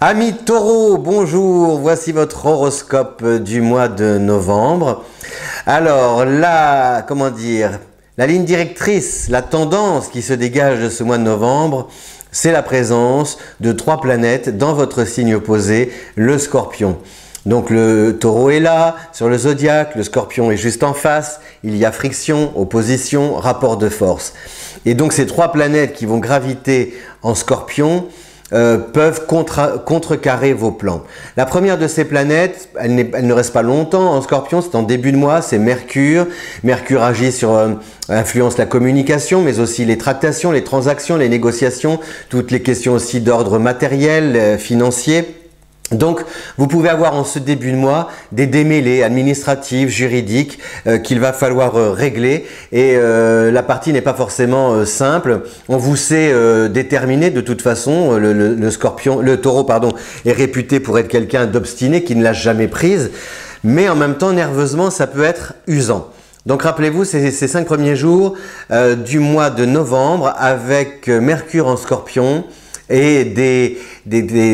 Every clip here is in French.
Amis Taureau, bonjour, voici votre horoscope du mois de novembre. Alors là, la ligne directrice, la tendance qui se dégage de ce mois de novembre, c'est la présence de 3 planètes dans votre signe opposé, le Scorpion. Donc le Taureau est là, sur le zodiaque, le Scorpion est juste en face, il y a friction, opposition, rapport de force. Et donc ces 3 planètes qui vont graviter en Scorpion peuvent contrecarrer vos plans. La première de ces planètes, elle ne reste pas longtemps en Scorpion, c'est en début de mois, c'est Mercure. Mercure agit sur influence la communication, mais aussi les tractations, les transactions, les négociations, toutes les questions aussi d'ordre matériel, financier. Donc, vous pouvez avoir en ce début de mois des démêlés administratifs, juridiques qu'il va falloir régler et la partie n'est pas forcément simple. On vous sait déterminé de toute façon. Le Taureau est réputé pour être quelqu'un d'obstiné qui ne lâche jamais prise, mais en même temps nerveusement ça peut être usant. Donc rappelez-vous, ces 5 premiers jours du mois de novembre avec Mercure en Scorpion et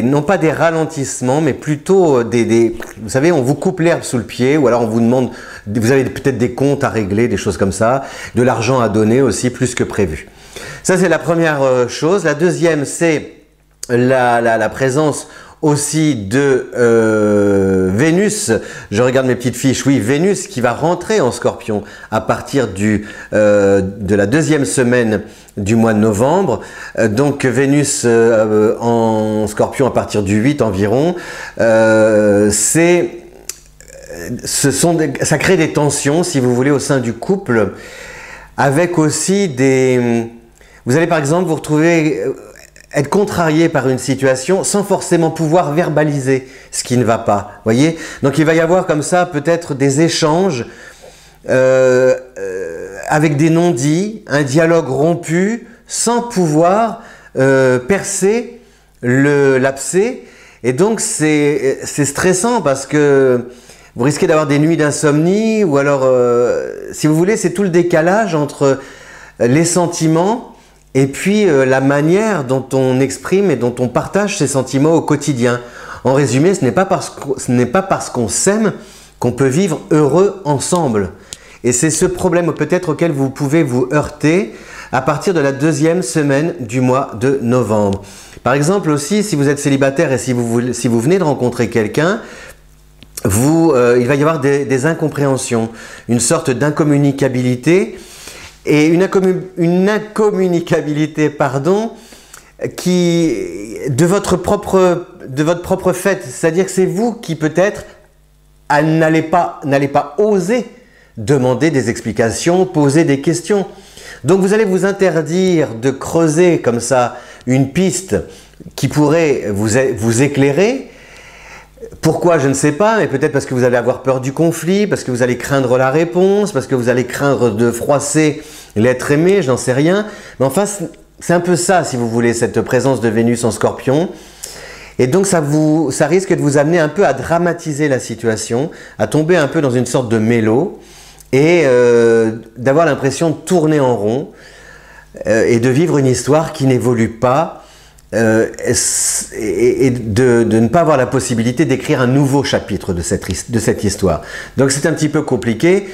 non pas des ralentissements, mais plutôt vous savez, on vous coupe l'herbe sous le pied, ou alors on vous demande, vous avez peut-être des comptes à régler, des choses comme ça, de l'argent à donner aussi plus que prévu. Ça c'est la première chose. La deuxième, c'est la présence aussi de Vénus. Je regarde mes petites fiches. Oui, Vénus qui va rentrer en Scorpion à partir de la deuxième semaine du mois de novembre. Donc Vénus en Scorpion à partir du 8 environ. Ça crée des tensions, si vous voulez, au sein du couple, avec aussi vous allez par exemple vous retrouver être contrarié par une situation sans forcément pouvoir verbaliser ce qui ne va pas, voyez. Donc il va y avoir comme ça peut-être des échanges avec des non-dits, un dialogue rompu sans pouvoir percer l'abcès, et donc c'est stressant parce que vous risquez d'avoir des nuits d'insomnie, ou alors si vous voulez, c'est tout le décalage entre les sentiments et puis la manière dont on exprime et dont on partage ses sentiments au quotidien. En résumé, ce n'est pas parce qu'on s'aime qu'on peut vivre heureux ensemble. Et c'est ce problème peut-être auquel vous pouvez vous heurter à partir de la deuxième semaine du mois de novembre. Par exemple aussi, si vous êtes célibataire et si vous venez de rencontrer quelqu'un, il va y avoir des incompréhensions, une sorte d'incommunicabilité. Et une incommunicabilité, de votre propre fait, c'est-à-dire que c'est vous qui peut-être n'allez pas oser demander des explications, poser des questions. Donc vous allez vous interdire de creuser comme ça une piste qui pourrait vous éclairer. Pourquoi, je ne sais pas, mais peut-être parce que vous allez avoir peur du conflit, parce que vous allez craindre la réponse, parce que vous allez craindre de froisser l'être aimé, je n'en sais rien. Mais enfin, c'est un peu ça, si vous voulez, cette présence de Vénus en Scorpion. Et donc ça risque de vous amener un peu à dramatiser la situation, à tomber un peu dans une sorte de mélo, et d'avoir l'impression de tourner en rond, et de vivre une histoire qui n'évolue pas, et de ne pas avoir la possibilité d'écrire un nouveau chapitre de cette histoire. Donc c'est un petit peu compliqué.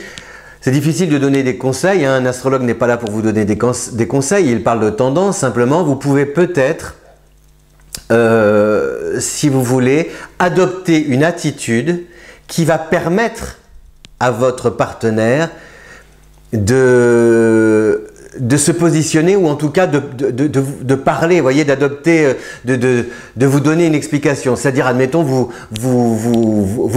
C'est difficile de donner des conseils, hein. Un astrologue n'est pas là pour vous donner des conseils, il parle de tendance. Simplement, vous pouvez peut-être, si vous voulez, adopter une attitude qui va permettre à votre partenaire de se positionner, ou en tout cas de parler, voyez, d'adopter, de vous donner une explication. C'est-à-dire, admettons, vous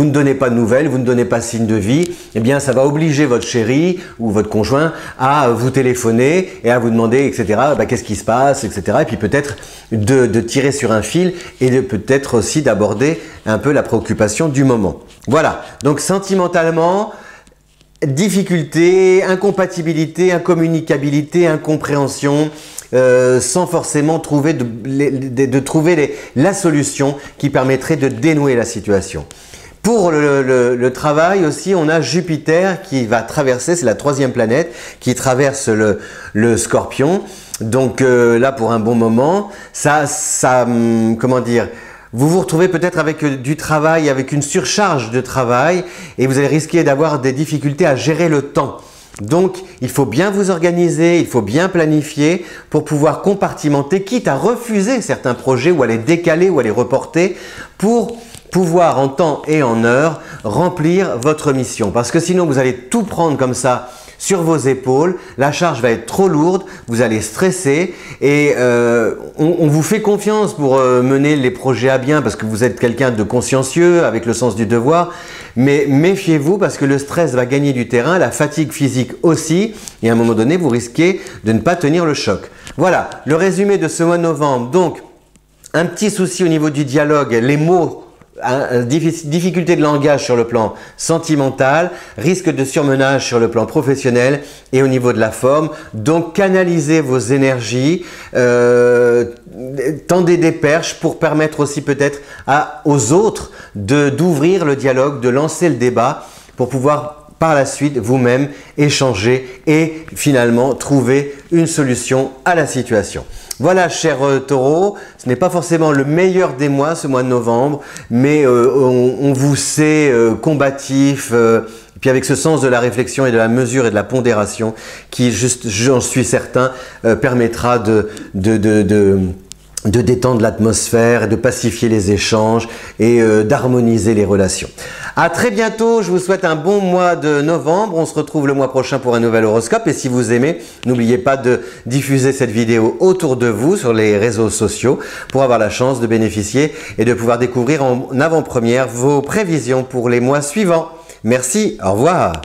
ne donnez pas de nouvelles, vous ne donnez pas signe de vie, eh bien ça va obliger votre chéri ou votre conjoint à vous téléphoner et à vous demander, etc., qu'est-ce qui se passe, etc. Et puis peut-être de tirer sur un fil et peut-être aussi d'aborder un peu la préoccupation du moment. Voilà, donc sentimentalement, difficulté, incompatibilité, incommunicabilité, incompréhension, sans forcément trouver la solution qui permettrait de dénouer la situation. Pour le travail aussi, on a Jupiter qui va traverser, c'est la 3e planète, qui traverse le Scorpion. Donc là, pour un bon moment, comment dire, vous vous retrouvez peut-être avec du travail, avec une surcharge de travail et vous allez risquer d'avoir des difficultés à gérer le temps. Donc, il faut bien vous organiser, il faut bien planifier pour pouvoir compartimenter, quitte à refuser certains projets ou à les décaler ou à les reporter pour pouvoir en temps et en heure remplir votre mission. Parce que sinon, vous allez tout prendre comme ça sur vos épaules, la charge va être trop lourde, vous allez stresser et on vous fait confiance pour mener les projets à bien parce que vous êtes quelqu'un de consciencieux avec le sens du devoir, mais méfiez-vous parce que le stress va gagner du terrain, la fatigue physique aussi et à un moment donné vous risquez de ne pas tenir le choc. Voilà le résumé de ce mois de novembre. Donc un petit souci au niveau du dialogue, les mots, difficulté de langage sur le plan sentimental, risque de surmenage sur le plan professionnel et au niveau de la forme. Donc canalisez vos énergies, tendez des perches pour permettre aussi peut-être aux autres d'ouvrir le dialogue, de lancer le débat pour pouvoir par la suite vous-même échanger et finalement trouver une solution à la situation. Voilà, chers taureaux, ce n'est pas forcément le meilleur des mois, ce mois de novembre, mais on vous sait combatif, puis avec ce sens de la réflexion et de la mesure et de la pondération qui, j'en suis certain, permettra de détendre l'atmosphère, de pacifier les échanges et d'harmoniser les relations. À très bientôt, je vous souhaite un bon mois de novembre. On se retrouve le mois prochain pour un nouvel horoscope et si vous aimez, n'oubliez pas de diffuser cette vidéo autour de vous sur les réseaux sociaux pour avoir la chance de bénéficier et de pouvoir découvrir en avant-première vos prévisions pour les mois suivants. Merci, au revoir.